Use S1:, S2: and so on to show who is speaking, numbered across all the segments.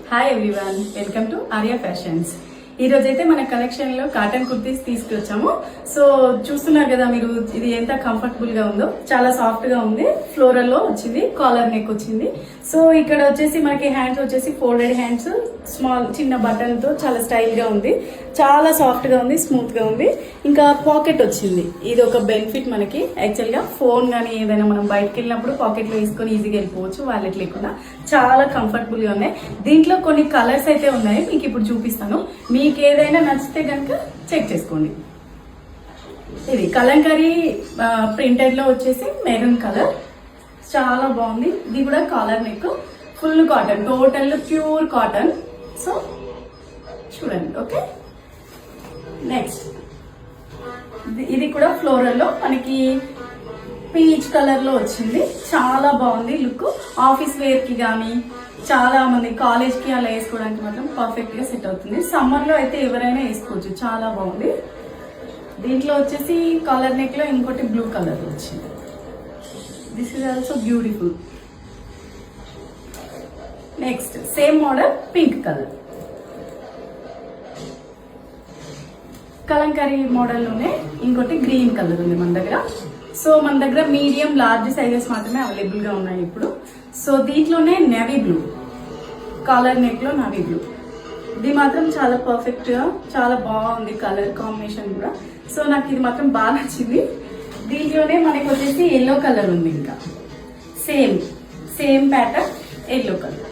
S1: Hi everyone, welcome to Arya fashions. ఈ రోజైతే మన కలెక్షన్ లో కాటన్ కుర్తీస్ తీసుకొచ్చాము. సో చూస్తున్నారు కదా మీరు, ఇది ఎంత కంఫర్టబుల్ గా ఉందో, చాలా సాఫ్ట్ గా ఉంది. ఫ్లోరల్ లో వచ్చింది, కాలర్ నెక్ వచ్చింది. సో ఇక్కడ వచ్చేసి మనకి హ్యాండ్స్ వచ్చేసి ఫోల్డెడ్ హ్యాండ్స్, స్మాల్ చిన్న బటన్ తో చాలా స్టైల్ గా ఉంది, చాలా సాఫ్ట్ గా ఉంది, స్మూత్ గా ఉంది. ఇంకా పాకెట్ వచ్చింది. ఇది ఒక బెనిఫిట్ మనకి. యాక్చువల్ గా ఫోన్ గానీ ఏదైనా మనం బయటకు వెళ్ళినప్పుడు పాకెట్ లో వేసుకొని ఈజీగా వెళ్ళిపోవచ్చు, వాలెట్ లేకుండా. చాలా కంఫర్టబుల్ గా ఉన్నాయి. దీంట్లో కొన్ని కలర్స్ అయితే ఉన్నాయి, మీకు ఇప్పుడు చూపిస్తాను. మీకు ఏదైనా నచ్చితే కనుక చెక్ చేసుకోండి. ఇది కలంకరీ ప్రింటెడ్ లో వచ్చేసి మెరూన్ కలర్, చాలా బాగుంది. ఇది కూడా collar neck, full cotton, total pure cotton. So చూడండి. ఓకే, నెక్స్ట్ ఇది కూడా ఫ్లోరల్ లో మనకి పీచ్ కలర్ లో వచ్చింది. చాలా బాగుంది లుక్. ఆఫీస్ వేర్ కి గానీ, చాలా మంది కాలేజ్ కి అలా వేసుకోవడానికి మాత్రం పర్ఫెక్ట్ గా సెట్ అవుతుంది. సమ్మర్ లో అయితే ఎవరైనా వేసుకోవచ్చు, చాలా బాగుంది. దీంట్లో వచ్చేసి కాలర్ నెక్ లో ఇంకోటి బ్లూ కలర్ వచ్చింది. This is also beautiful. Next same model pink colour, kalamkari model లోనే ఇంకోటి గ్రీన్ కలర్ ఉంది మన దగ్గర. సో మన దగ్గర మీడియం లార్జ్ సైజెస్ మాత్రమే అవైలబుల్ గా ఉన్నాయి ఇప్పుడు. సో దీంట్లోనే నేవీ బ్లూ, కాలర్ నెక్ లో నేవీ బ్లూ. ఇది మాత్రం చాలా పర్ఫెక్ట్ గా, చాలా బాగుంది కలర్ కాంబినేషన్ కూడా. సో నాకు ఇది మాత్రం బాగా నచ్చింది. దీంట్లోనే మనకి వచ్చేసి ఎల్లో కలర్ ఉంది, ఇంకా same pattern yellow colour.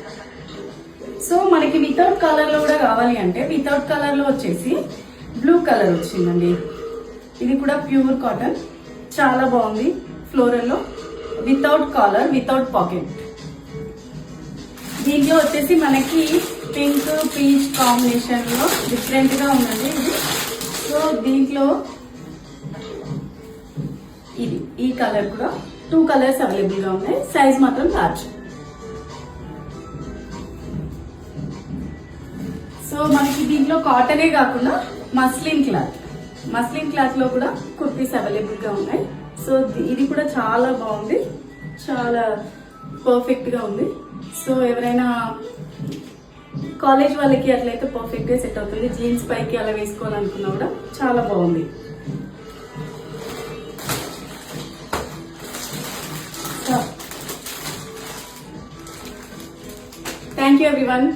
S1: So మనకి వితౌట్ కలర్ లో కూడా కావాలి అంటే, వితౌట్ కలర్ లో వచ్చేసి బ్లూ కలర్ వచ్చిందండి. ఇది కూడా ప్యూర్ కాటన్, చాలా బాగుంది. ఫ్లోరల్ లో వితౌట్ కాలర్, వితౌట్ పాకెట్. దీంట్లో వచ్చేసి మనకి పింక్ పీచ్ కాంబినేషన్ లో డిఫరెంట్ గా ఉందండి ఇది. సో దీంట్లో ఇది ఈ కలర్ కూడా 2 కలర్స్ అవైలబుల్ గా ఉన్నాయి. సైజ్ మాత్రం లార్జ్. సో మనకి దీంట్లో కాటనే కాకుండా మస్లిన్ క్లాత్ లో కూడా కుర్తీస్ అవైలబుల్ గా ఉన్నాయి. సో ఇది కూడా చాలా బాగుంది, చాలా పర్ఫెక్ట్ గా ఉంది. సో ఎవరైనా కాలేజ్ వాళ్ళకి అట్లయితే పర్ఫెక్ట్ గా సెట్ అవుతుంది. జీన్స్ పైకి అలా వేసుకోవాలనుకున్నా కూడా చాలా బాగుంది. Thank you everyone.